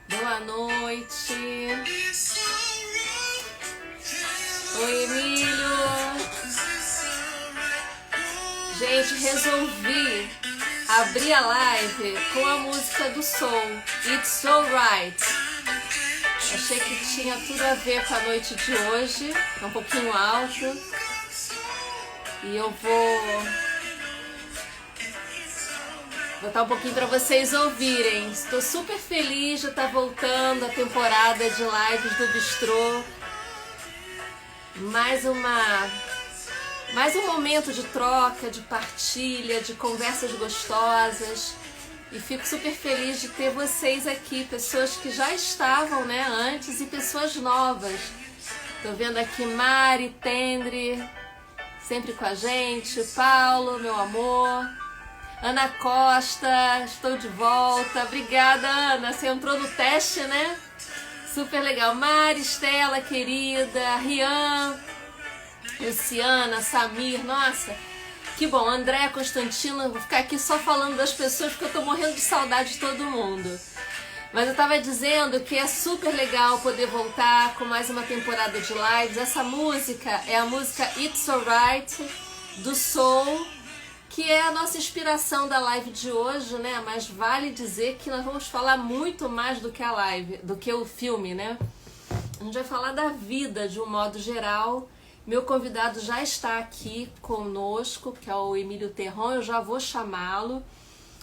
Boa noite. Oi, Emílio. Gente, resolvi abrir a live com a música do Soul, It's Alright. Achei que tinha tudo a ver com a noite de hoje. É um pouquinho alto. E eu vou botar um pouquinho para vocês ouvirem. Estou super feliz de estar voltando a temporada de lives do Bistrô. Mais um momento de troca, de partilha, de conversas gostosas. E fico super feliz de ter vocês aqui, pessoas que já estavam, né, antes e pessoas novas. Tô vendo aqui Mari, Tendre, sempre com a gente, Paulo, meu amor, Ana Costa, estou de volta. Obrigada, Ana, você entrou no teste, né? Super legal. Mari, Estela, querida, Rian, Luciana, Samir, nossa, que bom. Andréa, Constantino, vou ficar aqui só falando das pessoas porque eu tô morrendo de saudade de todo mundo. Mas eu tava dizendo que é super legal poder voltar com mais uma temporada de lives. Essa música é a música It's Alright, do Soul, que é a nossa inspiração da live de hoje, né? Mas vale dizer que nós vamos falar muito mais do que a live, do que o filme, né? A gente vai falar da vida de um modo geral. Meu convidado já está aqui conosco, que é o Emílio Terron, eu já vou chamá-lo.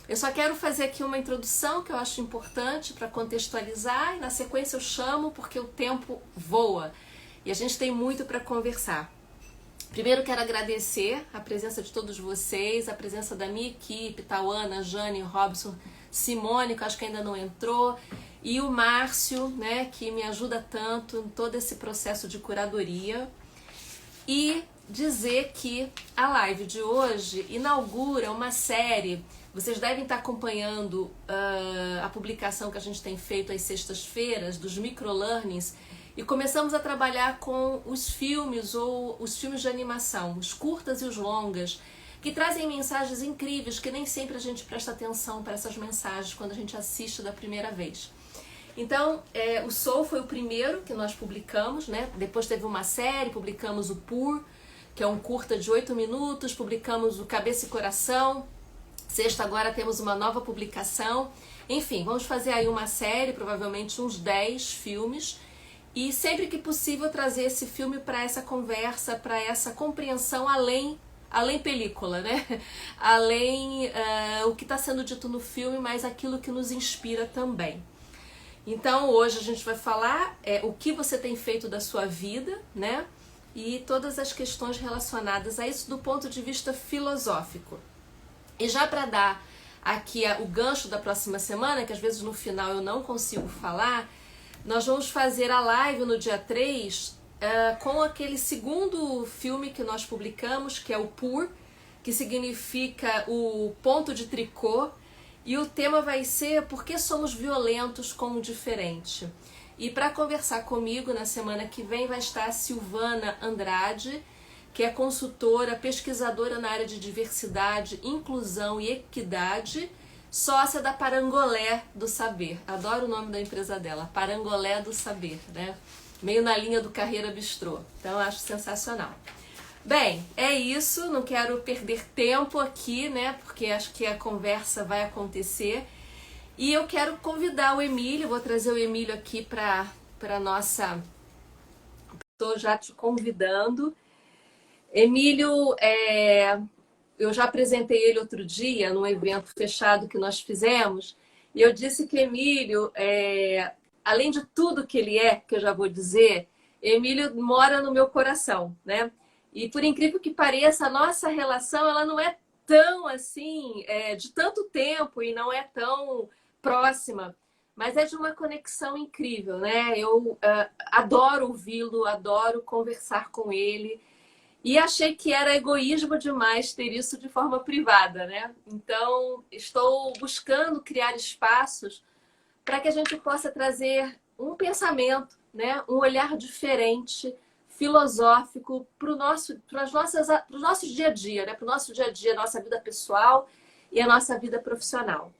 Eu só quero fazer aqui uma introdução que eu acho importante para contextualizar e na sequência eu chamo porque o tempo voa e a gente tem muito para conversar. Primeiro quero agradecer a presença de todos vocês, a presença da minha equipe, Tauana, Jane, Robson, Simone, que acho que ainda não entrou, e o Márcio, né, que me ajuda tanto em todo esse processo de curadoria. E dizer que a live de hoje inaugura uma série. Vocês devem estar acompanhando a publicação que a gente tem feito às sextas-feiras dos microlearnings e começamos a trabalhar com os filmes ou os filmes de animação, os curtas e os longas, que trazem mensagens incríveis que nem sempre a gente presta atenção para essas mensagens quando a gente assiste da primeira vez. Então, o Soul foi o primeiro que nós publicamos, né? Depois teve uma série, publicamos o Pur, que é um curta de 8 minutos, publicamos o Cabeça e Coração. Sexta agora temos uma nova publicação. Enfim, vamos fazer aí uma série, provavelmente uns 10 filmes. E sempre que possível trazer esse filme para essa conversa, para essa compreensão além película, né? Além o que está sendo dito no filme, mas aquilo que nos inspira também. Então hoje a gente vai falar o que você tem feito da sua vida, né? E todas as questões relacionadas a isso do ponto de vista filosófico. E já para dar aqui o gancho da próxima semana, que às vezes no final eu não consigo falar, nós vamos fazer a live no dia 3 com aquele segundo filme que nós publicamos, que é o Pur, que significa o ponto de tricô. E o tema vai ser Por que somos violentos com o diferente? E para conversar comigo na semana que vem vai estar a Silvana Andrade, que é consultora, pesquisadora na área de diversidade, inclusão e equidade, sócia da Parangolé do Saber. Adoro o nome da empresa dela, Parangolé do Saber, né? Meio na linha do Carreira Bistrô. Então eu acho sensacional. Bem, é isso, não quero perder tempo aqui, né, porque acho que a conversa vai acontecer. E eu quero convidar o Emílio, vou trazer o Emílio aqui para nossa... Estou já te convidando. Emílio, eu já apresentei ele outro dia num evento fechado que nós fizemos, e eu disse que Emílio, além de tudo que ele é, que eu já vou dizer, Emílio mora no meu coração, né? E por incrível que pareça, a nossa relação ela não é tão assim, de tanto tempo e não é tão próxima, mas é de uma conexão incrível, né? Eu adoro ouvi-lo, adoro conversar com ele e achei que era egoísmo demais ter isso de forma privada, né? Então, estou buscando criar espaços para que a gente possa trazer um pensamento, né? Um olhar diferente, filosófico para o nosso dia a dia, né? Para o nosso dia a dia, nossa vida pessoal e a nossa vida profissional.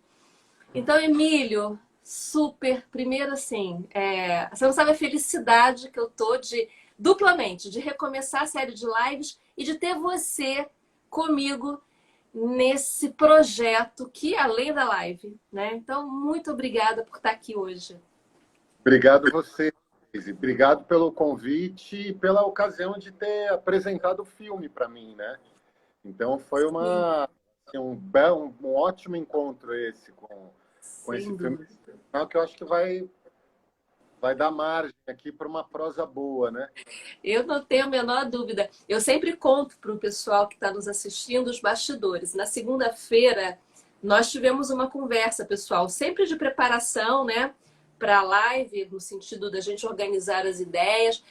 Então, Emílio, super, primeiro assim, você não sabe a felicidade que eu tô duplamente, de recomeçar a série de lives e de ter você comigo nesse projeto que é além da live, né? Então, muito obrigada por estar aqui hoje. Obrigado você, Daisy. Obrigado pelo convite e pela ocasião de ter apresentado o filme para mim, né? Então foi um ótimo encontro esse com esse Sem filme, dúvida. que eu acho que vai dar margem aqui para uma prosa boa, né? Eu não tenho a menor dúvida. Eu sempre conto para o pessoal que está nos assistindo os bastidores. Na segunda-feira, nós tivemos uma conversa, pessoal, sempre de preparação, né, para a live, no sentido da gente organizar as ideias.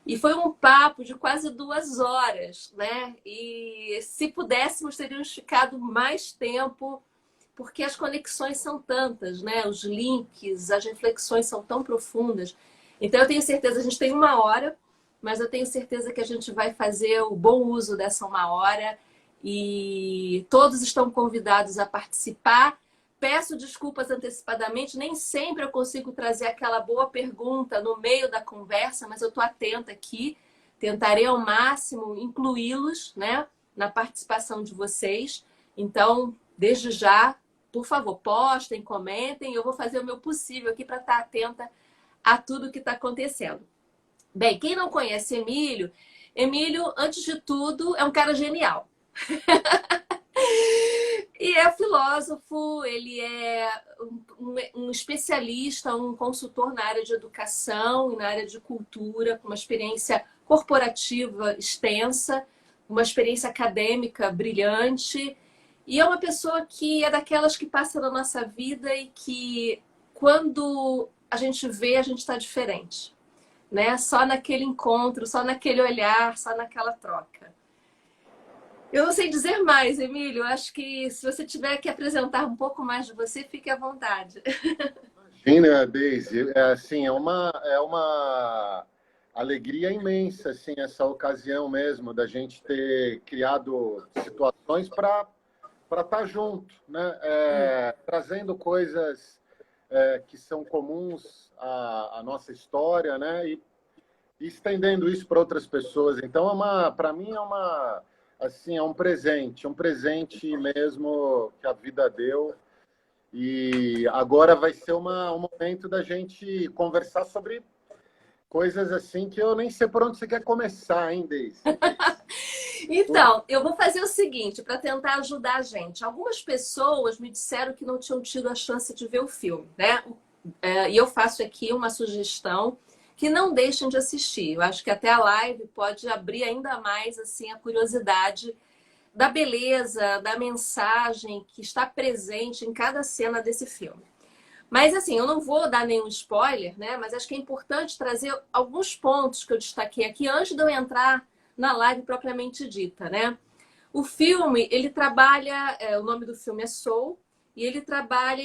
E foi um papo de quase 2 horas, né? E se pudéssemos, teríamos ficado mais tempo, porque as conexões são tantas, né? Os links, as reflexões são tão profundas. Então, eu tenho certeza, a gente tem 1 hora, mas eu tenho certeza que a gente vai fazer o bom uso dessa 1 hora e todos estão convidados a participar. Peço desculpas antecipadamente, nem sempre eu consigo trazer aquela boa pergunta no meio da conversa, mas eu estou atenta aqui, tentarei ao máximo incluí-los, né, na participação de vocês. Então, desde já, por favor, postem, comentem, eu vou fazer o meu possível aqui para estar atenta a tudo que está acontecendo. Bem, quem não conhece Emílio, antes de tudo, é um cara genial. E é filósofo, ele é um especialista, um consultor na área de educação e na área de cultura, com uma experiência corporativa extensa, uma experiência acadêmica brilhante. E é uma pessoa que é daquelas que passa na nossa vida e que, quando a gente vê, a gente está diferente, né? Só naquele encontro, só naquele olhar, só naquela troca. Eu não sei dizer mais, Emílio. Acho que se você tiver que apresentar um pouco mais de você, fique à vontade. Imagina, Daisy, é uma alegria imensa, assim, essa ocasião mesmo da gente ter criado situações para estar junto, né? Trazendo coisas que são comuns à nossa história, né? E estendendo isso para outras pessoas. Então, para mim, assim, é um presente mesmo que a vida deu. E agora vai ser um momento da gente conversar sobre coisas assim que eu nem sei por onde você quer começar, hein, Deise? Então, eu vou fazer o seguinte para tentar ajudar a gente. Algumas pessoas me disseram que não tinham tido a chance de ver o filme, né? E eu faço aqui uma sugestão que não deixem de assistir. Eu acho que até a live pode abrir ainda mais assim a curiosidade da beleza, da mensagem que está presente em cada cena desse filme. Mas assim, eu não vou dar nenhum spoiler, né? Mas acho que é importante trazer alguns pontos que eu destaquei aqui antes de eu entrar na live propriamente dita, né? O filme, ele trabalha, o nome do filme é Soul, e ele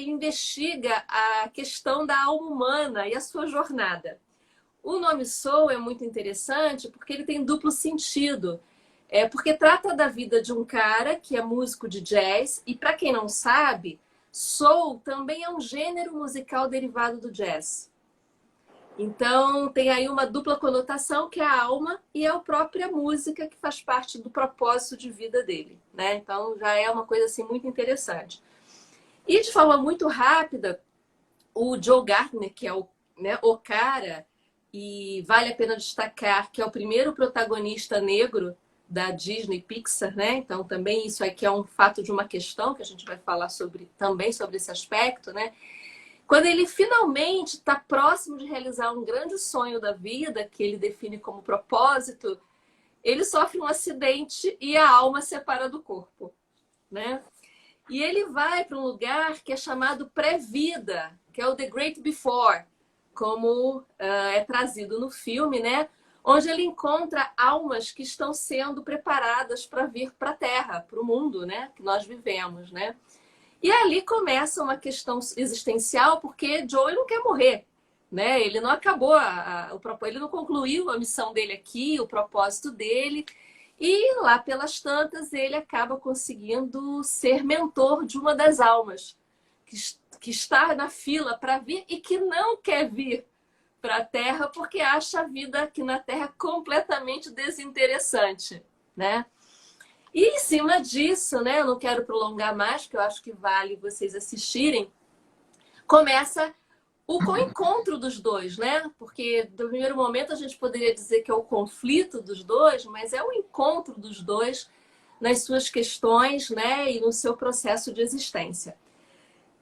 investiga a questão da alma humana e a sua jornada. O nome Soul é muito interessante porque ele tem duplo sentido. Porque trata da vida de um cara que é músico de jazz, e para quem não sabe, soul também é um gênero musical derivado do jazz. Então tem aí uma dupla conotação que é a alma e é a própria música que faz parte do propósito de vida dele, né? Então já é uma coisa assim muito interessante. E de forma muito rápida, o Joe Gardner, que é o cara, e vale a pena destacar que é o primeiro protagonista negro da Disney Pixar, né? Então também isso aqui é um fato de uma questão que a gente vai falar também sobre esse aspecto, né? Quando ele finalmente está próximo de realizar um grande sonho da vida, que ele define como propósito, ele sofre um acidente e a alma separa do corpo, né? E ele vai para um lugar que é chamado pré-vida, que é o The Great Before, como é trazido no filme, né? Onde ele encontra almas que estão sendo preparadas para vir para a Terra, para o mundo, né? Que nós vivemos, né? E ali começa uma questão existencial, porque Joey não quer morrer, né? Ele não acabou, ele não concluiu a missão dele aqui, o propósito dele. E lá pelas tantas, ele acaba conseguindo ser mentor de uma das almas que está na fila para vir e que não quer vir para a Terra porque acha a vida aqui na Terra completamente desinteressante, né? E em cima disso, né, eu não quero prolongar mais, porque eu acho que vale vocês assistirem, começa o encontro dos dois, né? Porque do primeiro momento a gente poderia dizer que é o conflito dos dois, mas é o encontro dos dois nas suas questões, né, e no seu processo de existência.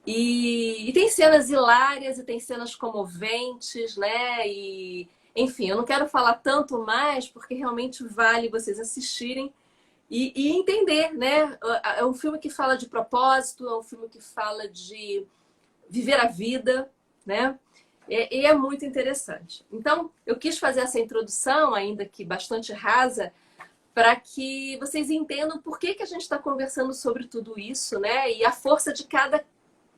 E tem cenas hilárias e tem cenas comoventes, né? E, enfim, eu não quero falar tanto mais, porque realmente vale vocês assistirem e entender, né? É um filme que fala de propósito, é um filme que fala de viver a vida, né? E é muito interessante. Então, eu quis fazer essa introdução, ainda que bastante rasa, para que vocês entendam por que a gente está conversando sobre tudo isso, né? E a força de cada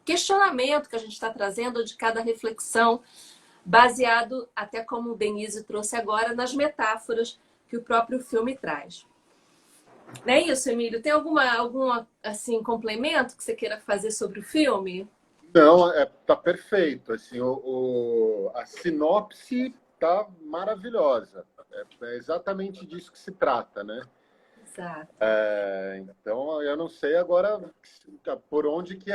questionamento que a gente está trazendo, de cada reflexão, baseado, até como o Denise trouxe agora, nas metáforas que o próprio filme traz. Não é isso, Emílio? Tem algum assim, complemento que você queira fazer sobre o filme? Não, tá perfeito. Assim, a sinopse tá maravilhosa. É exatamente disso que se trata, né? Exato. Então, eu não sei agora por onde que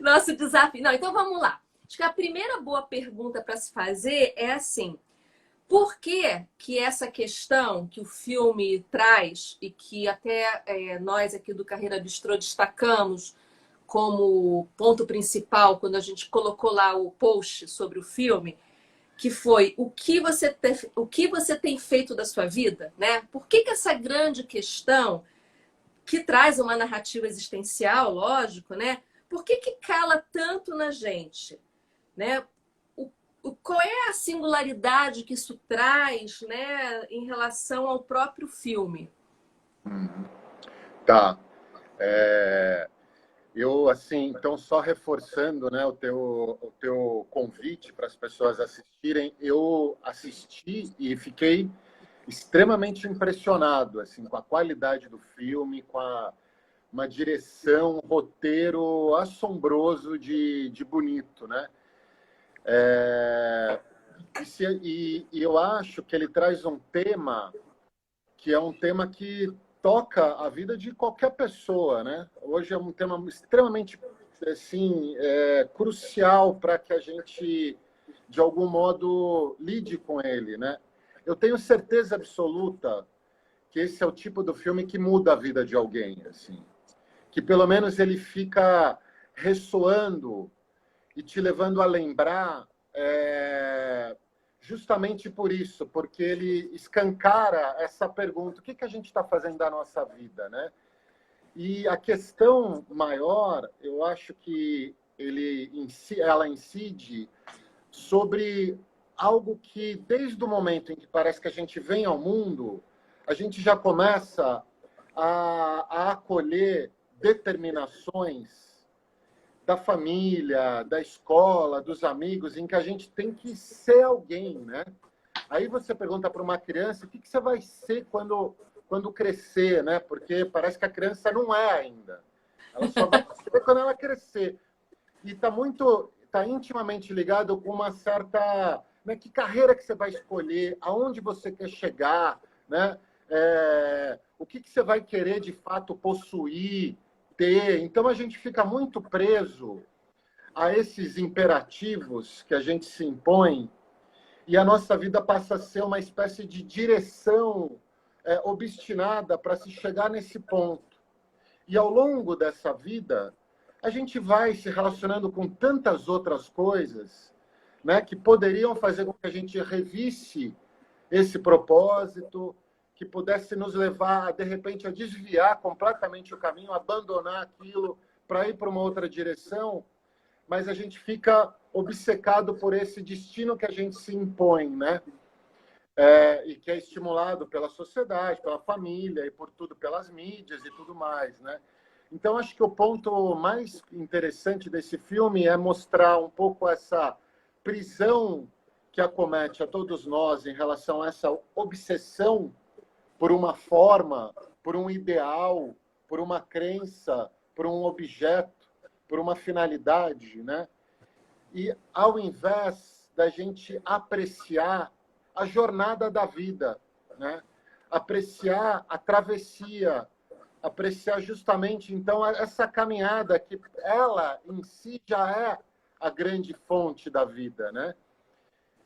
Nosso desafio. Não, então vamos lá. Acho que a primeira boa pergunta para se fazer é assim: por que essa questão que o filme traz e que até nós aqui do Carreira Bistrô destacamos como ponto principal quando a gente colocou lá o post sobre o filme, que foi o que você tem feito da sua vida, né? Por que essa grande questão que traz uma narrativa existencial, lógico, né? Por que cala tanto na gente, né? Qual é a singularidade que isso traz, né, em relação ao próprio filme? Tá. Eu, assim, então, só reforçando, né, o teu convite para as pessoas assistirem, eu assisti e fiquei extremamente impressionado, assim, com a qualidade do filme, uma direção, um roteiro assombroso de bonito, né? E eu acho que ele traz um tema que é um tema que toca a vida de qualquer pessoa, né? Hoje é um tema extremamente assim, crucial para que a gente, de algum modo, lide com ele, né? Eu tenho certeza absoluta que esse é o tipo do filme que muda a vida de alguém, assim, que pelo menos ele fica ressoando e te levando a lembrar justamente por isso, porque ele escancara essa pergunta: o que a gente está fazendo da nossa vida, né? E a questão maior, eu acho que ela incide sobre algo que, desde o momento em que parece que a gente vem ao mundo, a gente já começa a acolher determinações da família, da escola, dos amigos, em que a gente tem que ser alguém, né? Aí você pergunta para uma criança: o que você vai ser quando crescer, né? Porque parece que a criança não é ainda. Ela só vai ser quando ela crescer. E está intimamente ligado com uma certa, né, que carreira que você vai escolher, aonde você quer chegar, né? O que você vai querer de fato possuir, ter. Então a gente fica muito preso a esses imperativos que a gente se impõe, e a nossa vida passa a ser uma espécie de direção obstinada para se chegar nesse ponto. E ao longo dessa vida, a gente vai se relacionando com tantas outras coisas, né, que poderiam fazer com que a gente revisse esse propósito, que pudesse nos levar, de repente, a desviar completamente o caminho, abandonar aquilo para ir para uma outra direção, mas a gente fica obcecado por esse destino que a gente se impõe, né? E que é estimulado pela sociedade, pela família e por tudo, pelas mídias e tudo mais, né? Então, acho que o ponto mais interessante desse filme é mostrar um pouco essa prisão que acomete a todos nós em relação a essa obsessão por uma forma, por um ideal, por uma crença, por um objeto, por uma finalidade, né? E ao invés da gente apreciar a jornada da vida, né? Apreciar a travessia, apreciar justamente, então, essa caminhada que ela em si já é a grande fonte da vida, né?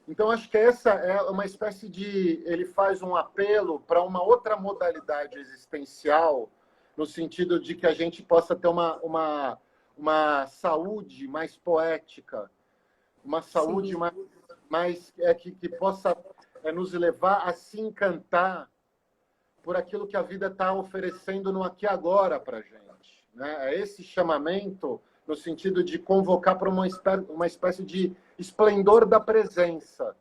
Então, acho que essa é uma espécie de... Ele faz um apelo para uma outra modalidade existencial, no sentido de que a gente possa ter uma saúde mais poética, uma saúde Sim. mais que possa nos levar a se encantar por aquilo que a vida está oferecendo no aqui e agora para a gente, né? É esse chamamento no sentido de convocar para uma espécie de esplendor da presença,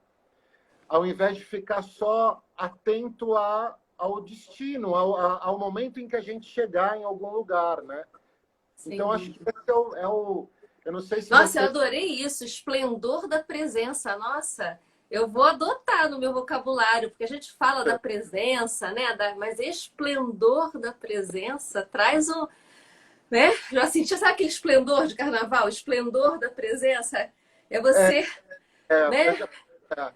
ao invés de ficar só atento ao destino, ao momento em que a gente chegar em algum lugar, né? Sem Então, acho que dúvida. esse eu não sei se Nossa, eu você... adorei isso, esplendor da presença. Nossa, eu vou adotar no meu vocabulário, porque a gente fala da presença, né? Mas esplendor da presença traz um, né? Já sentia, sabe aquele esplendor de carnaval? Esplendor da presença é É, você, né? é,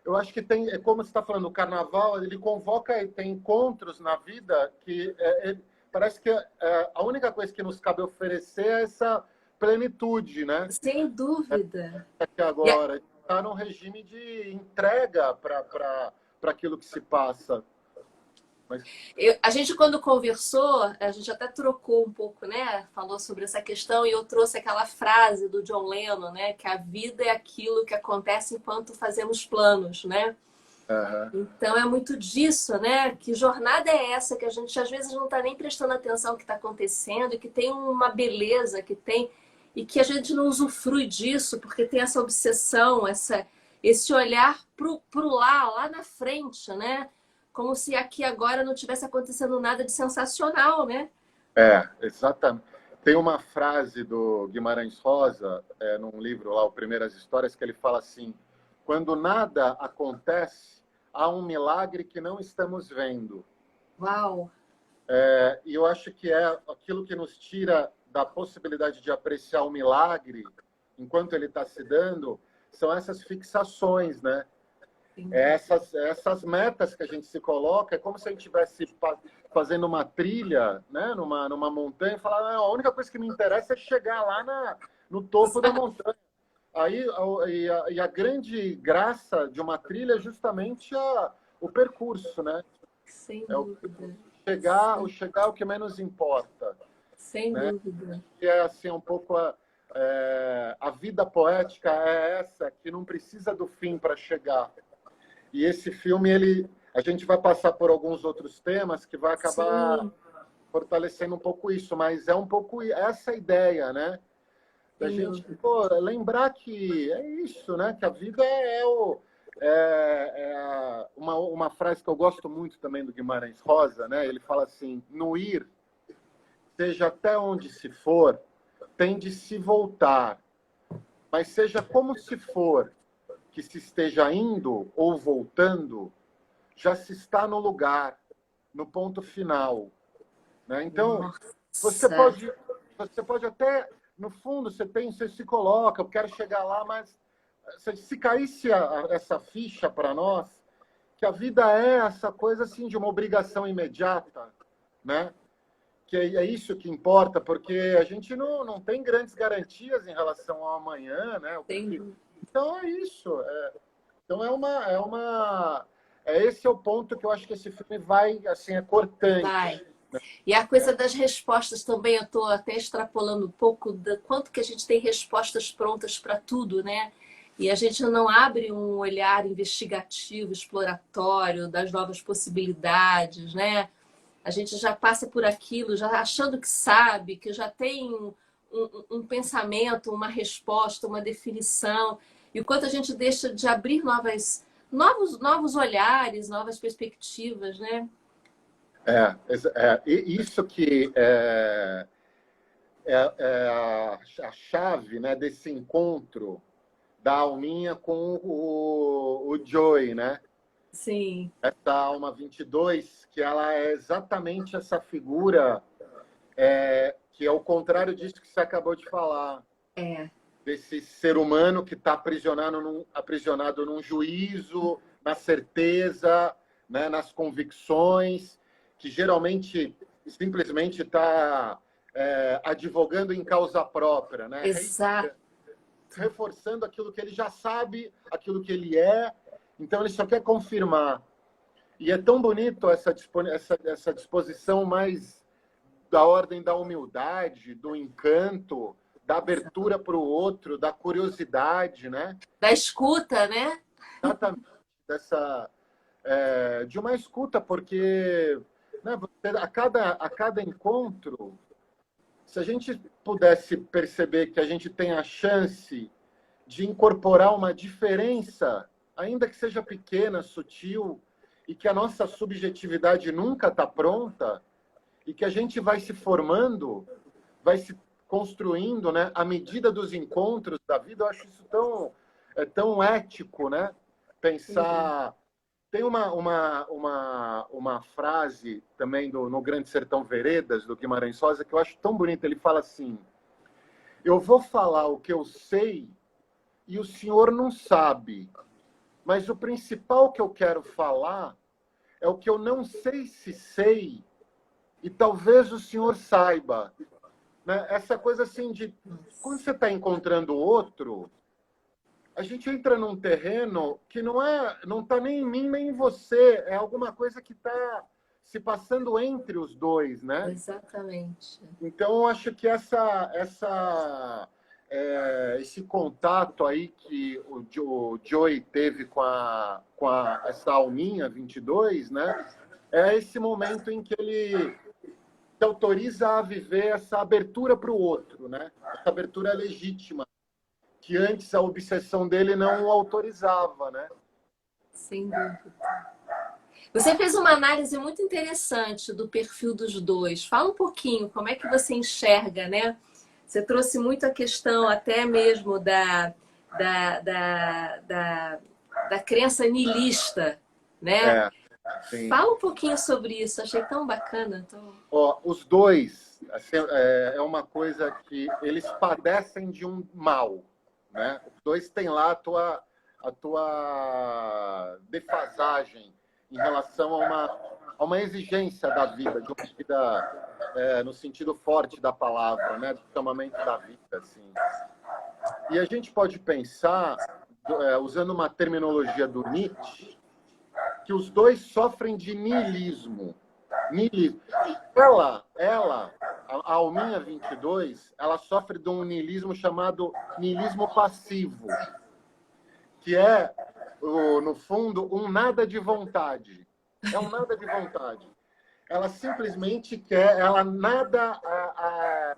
eu acho que tem, como você está falando, o carnaval, ele convoca e tem encontros na vida que parece que a única coisa que nos cabe oferecer é essa plenitude, né? Sem dúvida. Aqui E a, agora, está num regime de entrega para aquilo que se passa. Mas, a gente, quando conversou, a gente até trocou um pouco, né? Falou sobre essa questão e eu trouxe aquela frase do John Lennon, né? Que a vida é aquilo que acontece enquanto fazemos planos, né? Então é muito disso, né? Que jornada é essa que a gente às vezes não está nem prestando atenção ao que está acontecendo e que tem uma beleza, que tem e que a gente não usufrui disso porque tem essa obsessão, esse olhar pro lá na frente, né? Como se aqui agora não tivesse acontecendo nada de sensacional, né? exatamente. Tem uma frase do Guimarães Rosa, num livro lá, o Primeiras Histórias, que ele fala assim: quando nada acontece, há um milagre que não estamos vendo. Uau! E eu acho que é aquilo que nos tira da possibilidade de apreciar o milagre enquanto ele está se dando, são essas fixações, né? Essas metas que a gente se coloca, é como se a gente estivesse fazendo uma trilha, né, numa montanha, e falar: "Ah, a única coisa que me interessa é chegar lá no topo da montanha." Aí, a grande graça de uma trilha é justamente o percurso, né? Sem É dúvida. o chegar é o que menos importa, Sem né? dúvida. Que é assim um pouco a vida poética é essa que não precisa do fim para chegar. E esse filme, a gente vai passar por alguns outros temas que vai acabar Sim, fortalecendo um pouco isso, mas é um pouco essa ideia, né? Da sem gente dúvida. lembrar que é isso, né? Que a vida uma frase que eu gosto muito também do Guimarães Rosa, né? Ele fala assim: no ir, seja até onde se for, tem de se voltar, mas seja como se for, que se esteja indo ou voltando, já se está no lugar, no ponto final, né? Então, você Nossa, pode, você pode até, no fundo, você se coloca, eu quero chegar lá, mas se caísse essa ficha para nós, que a vida é essa coisa assim de uma obrigação imediata, né? Que é isso que importa, porque a gente não tem grandes garantias em relação ao amanhã, né? sem dúvida. Então é isso. Então esse é o ponto que eu acho que esse filme vai, assim, é cortante. Vai. E a coisa das respostas também, eu estou até extrapolando um pouco do quanto que a gente tem respostas prontas para tudo, né? E a gente não abre um olhar investigativo, exploratório das novas possibilidades, né? A gente já passa por aquilo, já achando que sabe, que já tem um pensamento, uma resposta, uma definição. E o quanto a gente deixa de abrir novos olhares, novas perspectivas, né? E isso que a chave, né, desse encontro da alminha com o Joey, né? Sim. Essa alma 22, que ela é exatamente essa figura que é o contrário disso que você acabou de falar. É. Desse ser humano que está aprisionado num juízo, na certeza, né, nas convicções, que geralmente simplesmente está advogando em causa própria, né? Exato. Reforçando aquilo que ele já sabe, aquilo que ele é, então ele só quer confirmar. E é tão bonito essa disposição mais da ordem da humildade, do encanto, da abertura para o outro, da curiosidade, né? Da escuta, né? Exatamente. De uma escuta, porque, né, a cada encontro, se a gente pudesse perceber que a gente tem a chance de incorporar uma diferença, ainda que seja pequena, sutil, e que a nossa subjetividade nunca está pronta, e que a gente vai se formando, vai se construindo, né, à medida dos encontros da vida. Eu acho isso tão ético, né? Pensar. Tem uma frase também no Grande Sertão Veredas, do Guimarães Rosa, que eu acho tão bonita. Ele fala assim: eu vou falar o que eu sei e o senhor não sabe, mas o principal que eu quero falar é o que eu não sei se sei e talvez o senhor saiba. Né? Essa coisa assim de quando você está encontrando o outro, a gente entra num terreno que não está nem em mim nem em você, é alguma coisa que está se passando entre os dois, né? Exatamente. Então eu acho que esse contato aí que o Joey teve com essa alminha 22, né? É esse momento em que ele te autoriza a viver essa abertura para o outro, né? Essa abertura legítima, que antes a obsessão dele não o autorizava, né? Sem dúvida. Você fez uma análise muito interessante do perfil dos dois. Fala um pouquinho como é que você enxerga, né? Você trouxe muito a questão até mesmo da, da, da, da crença niilista, né? Sim. Fala um pouquinho sobre isso. Achei tão bacana. Ó, os dois, assim, é uma coisa que eles padecem de um mal, né? Os dois têm lá a tua defasagem em relação a uma exigência da vida, de uma vida no sentido forte da palavra, né? Do chamamento da vida, assim. E a gente pode pensar, usando uma terminologia do Nietzsche, que os dois sofrem de niilismo. Niilismo. A alminha 22, ela sofre de um niilismo chamado niilismo passivo, que é, no fundo, um nada de vontade. É um nada de vontade. Ela simplesmente quer, ela nada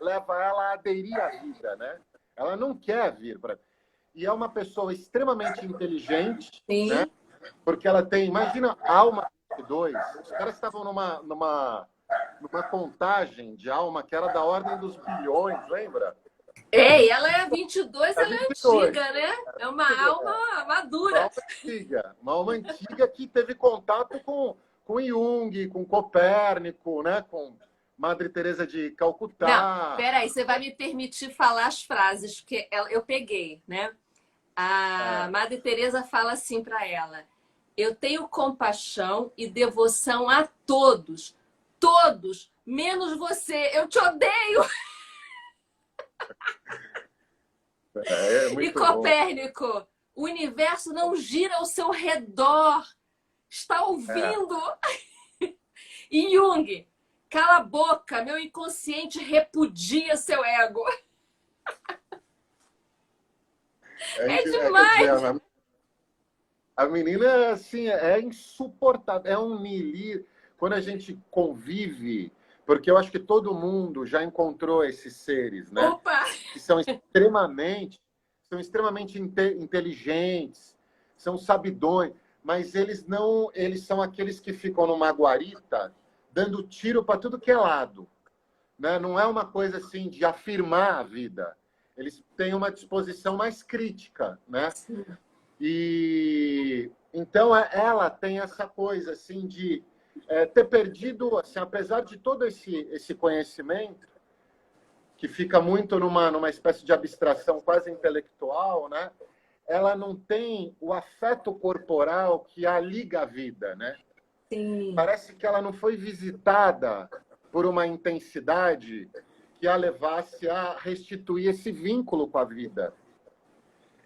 leva ela a aderir à vida, né? Ela não quer vir para. E é uma pessoa extremamente inteligente, Sim. né? Porque ela tem, imagina, a alma 22, os caras estavam numa contagem de alma que era da ordem dos bilhões, lembra? E ela é 22, É ela é 22. antiga, né? É uma alma madura. Uma alma antiga que teve contato com Jung, com Copérnico, né? Com Madre Teresa de Calcutá. Não, peraí, você vai me permitir falar as frases, porque eu peguei, né? A Madre Teresa fala assim para ela: eu tenho compaixão e devoção a todos, todos, menos você. Eu te odeio. E Copérnico, bom. O universo não gira ao seu redor. Está ouvindo? E Jung, cala a boca, meu inconsciente repudia seu ego. É demais. Dizer, a menina, assim, é insuportável. É um niilismo. Quando a gente convive, porque eu acho que todo mundo já encontrou esses seres, né? Opa! Que são extremamente inteligentes, são sabidões, mas eles são aqueles que ficam numa guarita dando tiro para tudo que é lado. né? Não é uma coisa assim de afirmar a vida. Eles têm uma disposição mais crítica, né? Sim. E então ela tem essa coisa assim de ter perdido, assim, apesar de todo esse conhecimento que fica muito numa espécie de abstração quase intelectual, né? Ela não tem o afeto corporal que a liga à vida, né? Sim. Parece que ela não foi visitada por uma intensidade que a levasse a restituir esse vínculo com a vida.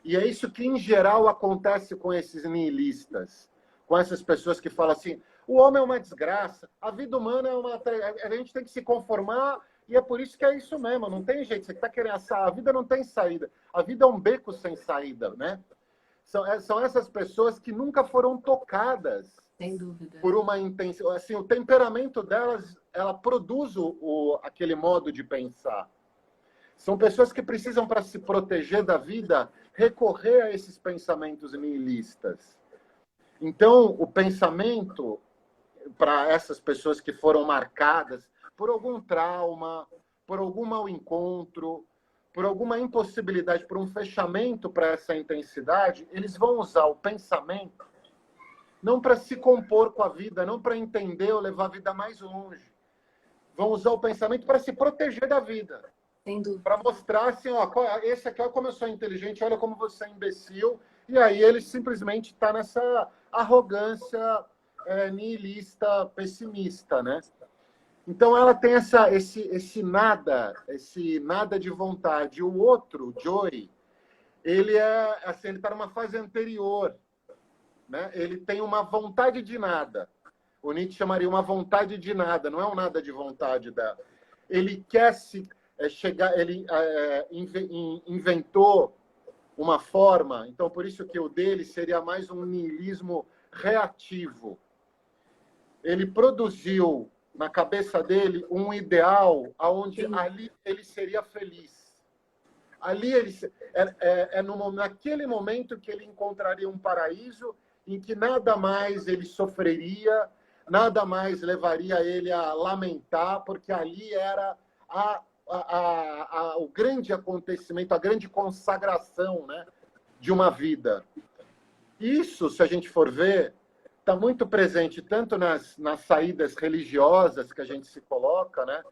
E é isso que, em geral, acontece com esses nihilistas, com essas pessoas que falam assim, o homem é uma desgraça, a vida humana é uma... A gente tem que se conformar e é por isso que é isso mesmo, não tem jeito, você está querendo assar, a vida não tem saída, a vida é um beco sem saída, né? São essas pessoas que nunca foram tocadas Sem dúvida. por uma intenção, assim, o temperamento delas, ela produz aquele modo de pensar. São pessoas que precisam, para se proteger da vida, recorrer a esses pensamentos nihilistas. Então, o pensamento, para essas pessoas que foram marcadas por algum trauma, por algum mau encontro, por alguma impossibilidade, por um fechamento para essa intensidade, eles vão usar o pensamento não para se compor com a vida, não para entender ou levar a vida mais longe. Vão usar o pensamento para se proteger da vida. Para mostrar assim, ó, esse aqui, olha como eu sou inteligente, olha como você é imbecil. E aí ele simplesmente está nessa arrogância nihilista, pessimista, né? Então ela tem esse nada de vontade. O outro, Joey, ele assim, ele está numa fase anterior, né? Ele tem uma vontade de nada. O Nietzsche chamaria uma vontade de nada, não é um nada de vontade dela. Ele quer se chegar, ele inventou uma forma, então por isso que o dele seria mais um niilismo reativo. Ele produziu na cabeça dele um ideal onde ali ele seria feliz. Ali ele naquele momento que ele encontraria um paraíso em que nada mais ele sofreria, nada mais levaria ele a lamentar, porque ali era o grande acontecimento, a grande consagração, né, de uma vida. Isso, se a gente for ver, está muito presente tanto nas saídas religiosas que a gente se coloca, né,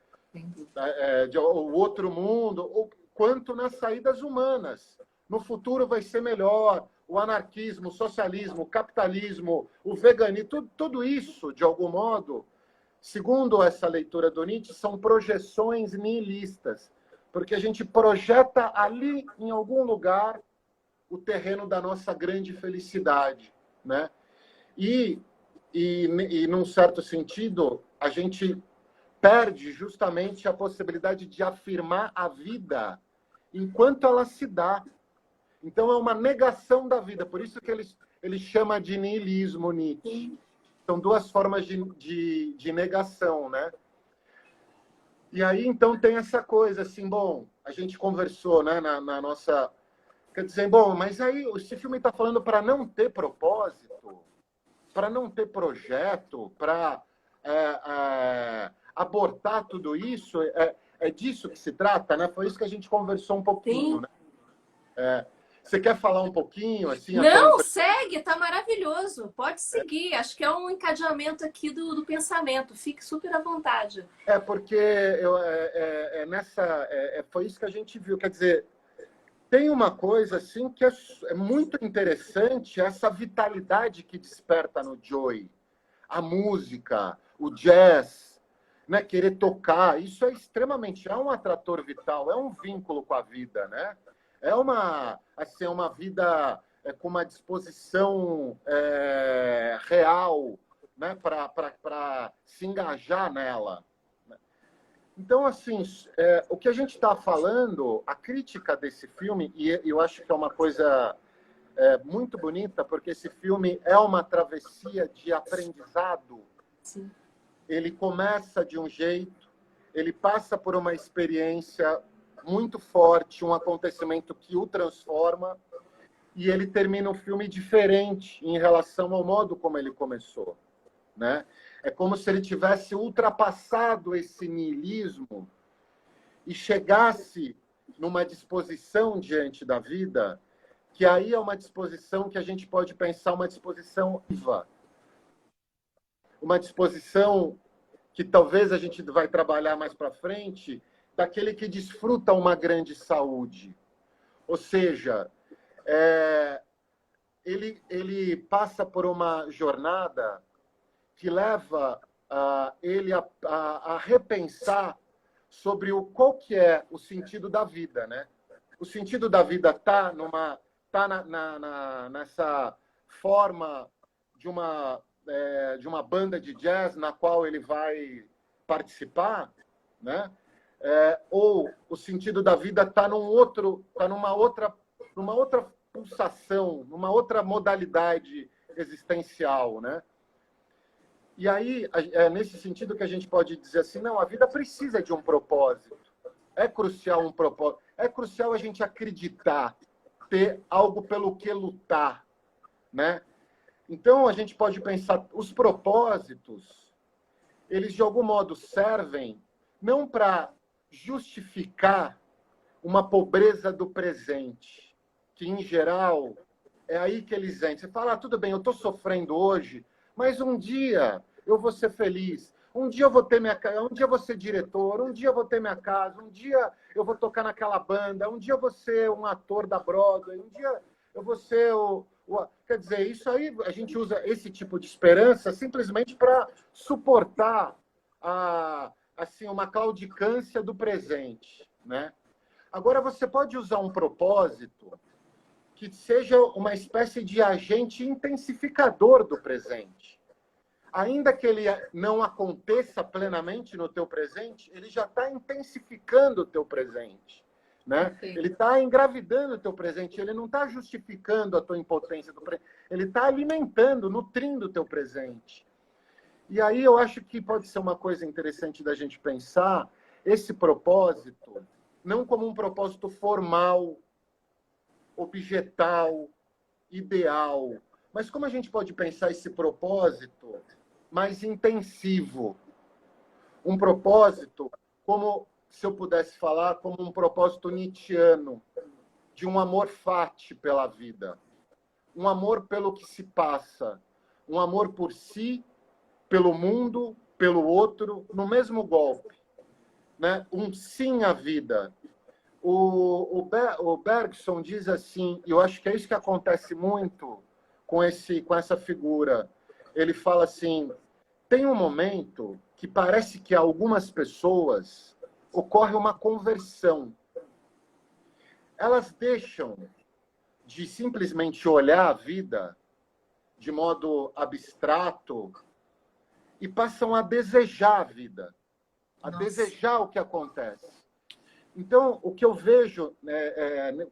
o outro mundo, quanto nas saídas humanas. No futuro vai ser melhor, o anarquismo, o socialismo, o capitalismo, o veganismo, tudo isso, de algum modo, segundo essa leitura do Nietzsche, são projeções nihilistas, porque a gente projeta ali, em algum lugar, o terreno da nossa grande felicidade, né? E num certo sentido, a gente perde justamente a possibilidade de afirmar a vida enquanto ela se dá. Então, é uma negação da vida. Por isso que ele chama de niilismo, Nietzsche. São duas formas de negação, né? E aí, então, tem essa coisa, assim, bom, a gente conversou, né, na nossa... Quer dizer, bom, mas aí esse filme está falando para não ter propósito, para não ter projeto, para abortar tudo isso. É disso que se trata, né? Foi isso que a gente conversou um pouquinho, né? Você quer falar um pouquinho? Assim, não, segue, tá maravilhoso. Pode seguir. Acho que é um encadeamento aqui do pensamento. Fique super à vontade. Porque foi isso que a gente viu. Quer dizer, tem uma coisa assim que é muito interessante, essa vitalidade que desperta no Joey. A música, o jazz, né? Querer tocar. Isso é extremamente... É um atrator vital, é um vínculo com a vida, né? É uma vida com uma disposição real, né, para se engajar nela. Então, assim, o que a gente está falando, a crítica desse filme, e eu acho que é uma coisa muito bonita, porque esse filme é uma travessia de aprendizado. Sim. Ele começa de um jeito, ele passa por uma experiência muito forte, um acontecimento que o transforma, e ele termina o filme diferente em relação ao modo como ele começou, né? É como se ele tivesse ultrapassado esse niilismo e chegasse numa disposição diante da vida, que aí é uma disposição que a gente pode pensar uma disposição viva, uma disposição que talvez a gente vai trabalhar mais para frente, daquele que desfruta uma grande saúde. Ou seja, ele passa por uma jornada que leva ele a repensar sobre qual que é o sentido da vida, né? O sentido da vida está nessa forma de uma banda de jazz na qual ele vai participar, né? Ou o sentido da vida está numa outra pulsação, numa outra modalidade existencial, né? E aí, nesse sentido que a gente pode dizer assim, não, a vida precisa de um propósito. É crucial um propósito. É crucial a gente acreditar, ter algo pelo que lutar, né? Então, a gente pode pensar, os propósitos, eles de algum modo servem não para justificar uma pobreza do presente, que em geral é aí que eles entram. Você fala, tudo bem, eu estou sofrendo hoje, mas um dia eu vou ser feliz. Um dia eu vou ter um dia eu vou ser diretor, um dia eu vou ter minha casa, um dia eu vou tocar naquela banda, um dia eu vou ser um ator da Broadway, um dia eu vou ser Quer dizer, isso aí a gente usa esse tipo de esperança simplesmente para suportar assim, uma claudicância do presente, né? Agora, você pode usar um propósito que seja uma espécie de agente intensificador do presente. Ainda que ele não aconteça plenamente no teu presente, ele já está intensificando o teu presente, né? Ele está engravidando o teu presente, ele não está justificando a tua impotência do presente, ele está alimentando, nutrindo o teu presente. E aí eu acho que pode ser uma coisa interessante da gente pensar esse propósito não como um propósito formal, objetal, ideal, mas como a gente pode pensar esse propósito mais intensivo. Um propósito, como se eu pudesse falar, como um propósito nietzschiano, de um amor fati pela vida, um amor pelo que se passa, um amor por si, pelo mundo, pelo outro, no mesmo golpe, né? Um sim à vida. O Bergson diz assim, e eu acho que é isso que acontece muito com essa figura. Ele fala assim, tem um momento que parece que a algumas pessoas ocorre uma conversão. Elas deixam de simplesmente olhar a vida de modo abstrato e passam a desejar a vida, a desejar o que acontece. Então, o que eu vejo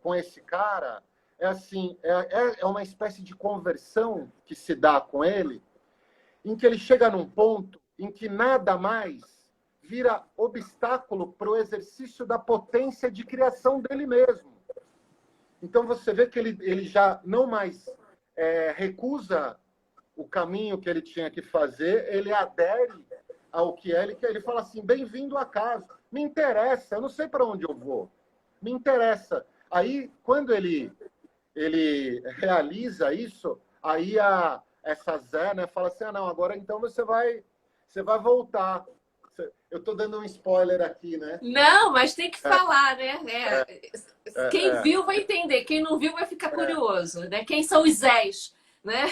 com esse cara é assim, é uma espécie de conversão que se dá com ele, em que ele chega num ponto em que nada mais vira obstáculo para o exercício da potência de criação dele mesmo. Então, você vê que ele já não mais recusa o caminho que ele tinha que fazer, ele adere ao que ele fala assim, bem-vindo a casa, me interessa, eu não sei para onde eu vou, me interessa. Aí, quando ele realiza isso, aí essa Zé, né, fala assim, não, agora então você vai voltar. Eu estou dando um spoiler aqui, né? Não, mas tem que falar, né? Quem viu vai entender, quem não viu vai ficar curioso, né? Quem são os Zés, né?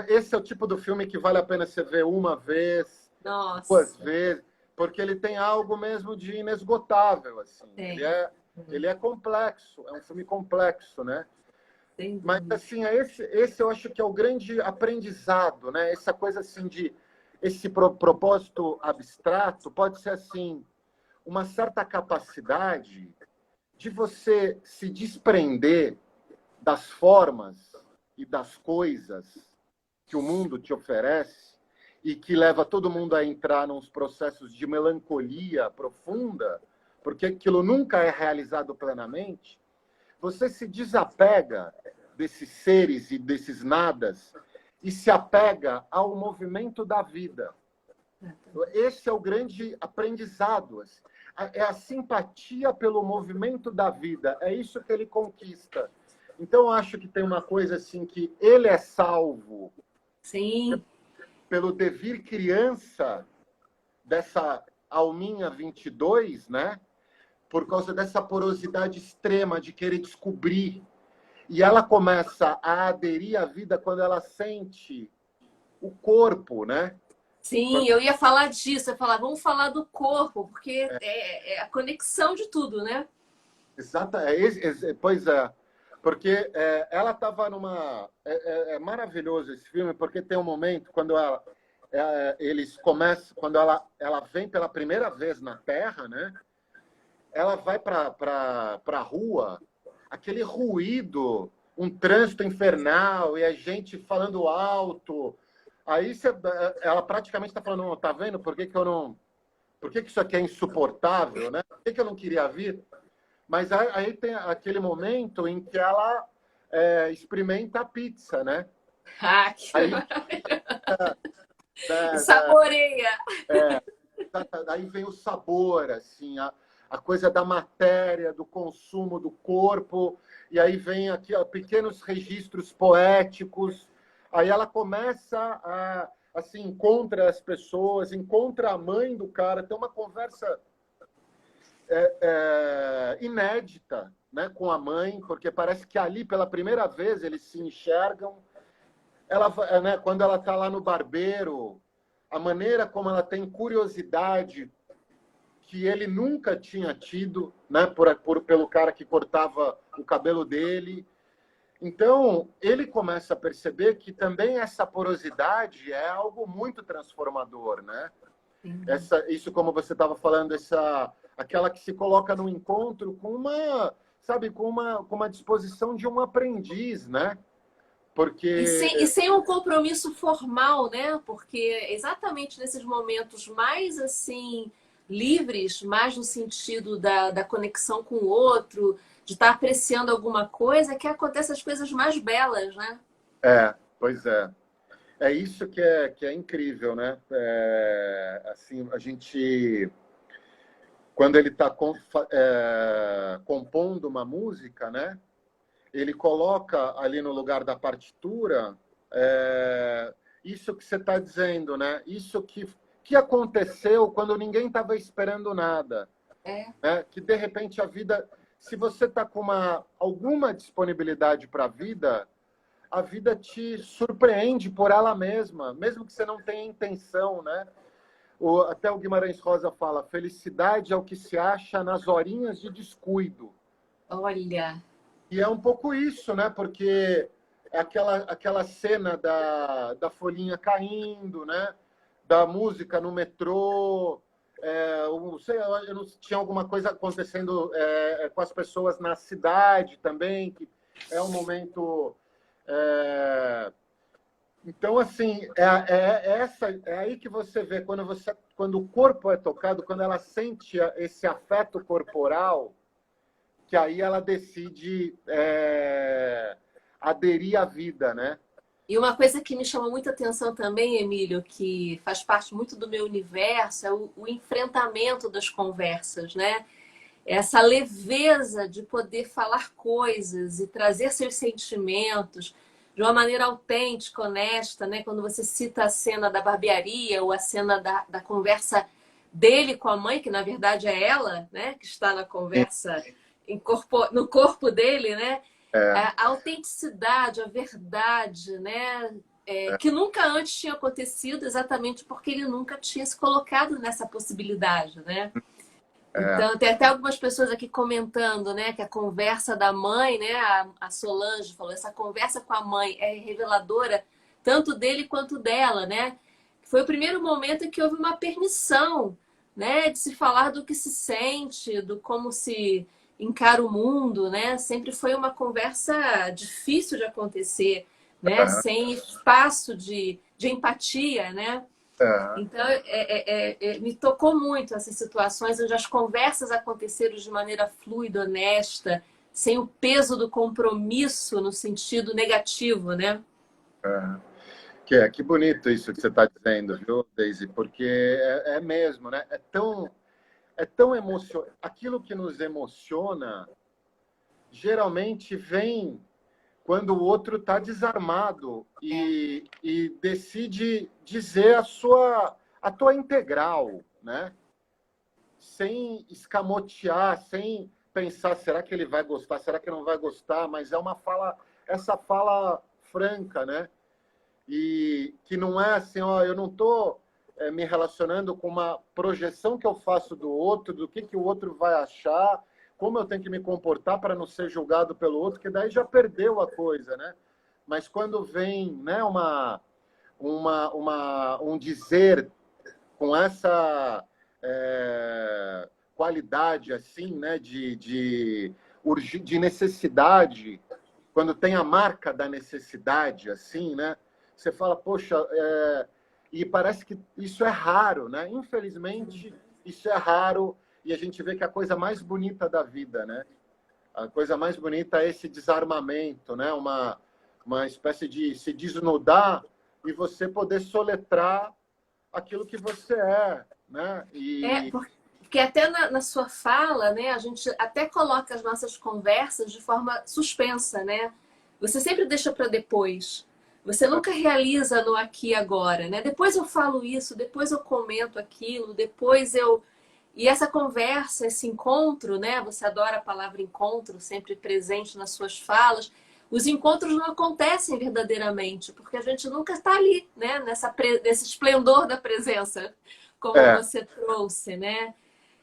Esse é o tipo do filme que vale a pena você ver uma vez, Nossa. duas vezes, porque ele tem algo mesmo de inesgotável, assim. Ele é complexo, é um filme complexo, né? Mas, assim, esse eu acho que é o grande aprendizado, né? Essa coisa, assim, esse propósito abstrato pode ser, assim, uma certa capacidade de você se desprender das formas e das coisas que o mundo te oferece e que leva todo mundo a entrar nos processos de melancolia profunda, porque aquilo nunca é realizado plenamente. Você se desapega desses seres e desses nadas e se apega ao movimento da vida. Esse é o grande aprendizado. É a simpatia pelo movimento da vida. É isso que ele conquista. Então, eu acho que tem uma coisa assim que ele é salvo Sim. pelo devir criança dessa alminha 22, né? Por causa dessa porosidade extrema de querer descobrir. E ela começa a aderir à vida quando ela sente o corpo, né? Sim, eu ia falar disso. Eu ia falar, vamos falar do corpo, porque é a conexão de tudo, né? Exata, pois é. Porque ela estava numa... É maravilhoso esse filme, porque tem um momento quando eles começam... Quando ela vem pela primeira vez na Terra, né? Ela vai para a rua, aquele ruído, um trânsito infernal e a gente falando alto. Aí ela praticamente está falando, tá vendo? Por que eu não... Por que isso aqui é insuportável, né? Por que eu não queria vir? Mas aí tem aquele momento em que ela experimenta a pizza, né? Ah, que Aí, saboreia. é, aí vem o sabor, assim, a coisa da matéria, do consumo do corpo, e aí vem aqui ó, pequenos registros poéticos. Aí ela começa assim, encontra as pessoas, encontra a mãe do cara, tem uma conversa inédita, né, com a mãe, porque parece que ali, pela primeira vez, eles se enxergam. Ela, né, quando ela está lá no barbeiro, a maneira como ela tem curiosidade que ele nunca tinha tido, né, pelo cara que cortava o cabelo dele. Então, ele começa a perceber que também essa porosidade é algo muito transformador, né? Isso, como você estava falando, aquela que se coloca no encontro com uma, sabe, com uma disposição de um aprendiz, né? Porque E sem um compromisso formal, né? Porque exatamente nesses momentos mais assim livres, mais no sentido da conexão com o outro, de estar apreciando alguma coisa, que acontecem as coisas mais belas, né? pois é. É isso que é incrível, né? Assim, a gente, quando ele está compondo uma música, né? Ele coloca ali no lugar da partitura isso que você está dizendo, né? Isso que aconteceu quando ninguém estava esperando nada. Né? Que, de repente, a vida... Se você está com alguma disponibilidade para a vida te surpreende por ela mesma, mesmo que você não tenha intenção, né? Até o Guimarães Rosa fala, felicidade é o que se acha nas horinhas de descuido. Olha... E é um pouco isso, né? Porque é aquela cena da folhinha caindo, né? Da música no metrô. Eu não tinha alguma coisa acontecendo com as pessoas na cidade também, que é um momento... Então, assim, é aí que você vê, quando o corpo é tocado, quando ela sente esse afeto corporal, que aí ela decide aderir à vida, né? E uma coisa que me chama muita atenção também, Emílio, que faz parte muito do meu universo, é o enfrentamento das conversas, né? Essa leveza de poder falar coisas e trazer seus sentimentos de uma maneira autêntica, honesta, né? Quando você cita a cena da barbearia ou a cena da conversa dele com a mãe, que na verdade é ela, né? Que está na conversa no corpo dele, né? A autenticidade, a verdade, né? Que nunca antes tinha acontecido, exatamente porque ele nunca tinha se colocado nessa possibilidade, né? Então, tem até algumas pessoas aqui comentando, né, que a conversa da mãe, né, a Solange falou, essa conversa com a mãe é reveladora tanto dele quanto dela, né? Foi o primeiro momento em que houve uma permissão, né, de se falar do que se sente, do como se encara o mundo, né? Sempre foi uma conversa difícil de acontecer, né? Sem espaço de empatia, né? Então, me tocou muito essas situações onde as conversas aconteceram de maneira fluida, honesta, sem o peso do compromisso no sentido negativo, né? Que bonito isso que você está dizendo, viu, Daisy? Porque é mesmo, né? É tão emocionante. Aquilo que nos emociona geralmente vem quando o outro está desarmado e decide dizer a tua integral, né? Sem escamotear, sem pensar, será que ele vai gostar, será que não vai gostar? Mas é essa fala franca, né? E que não é assim, ó, eu não estou me relacionando com uma projeção que eu faço do outro, do que o outro vai achar, como eu tenho que me comportar para não ser julgado pelo outro, que daí já perdeu a coisa, né? Mas quando vem, né, um dizer com essa qualidade assim, né, de necessidade, quando tem a marca da necessidade, assim, né? Você fala, poxa, e parece que isso é raro, né? Infelizmente, isso é raro e a gente vê que é a coisa mais bonita da vida, né? A coisa mais bonita é esse desarmamento, né? Uma espécie de se desnudar e você poder soletrar aquilo que você é, né? Porque até na sua fala, né, a gente até coloca as nossas conversas de forma suspensa, né? Você sempre deixa para depois. Você nunca realiza no aqui e agora, né? Depois eu falo isso, depois eu comento aquilo, depois eu... E essa conversa, esse encontro, né? Você adora a palavra encontro, sempre presente nas suas falas. Os encontros não acontecem verdadeiramente, porque a gente nunca está ali, né? Nesse esplendor da presença, como É, você trouxe, né?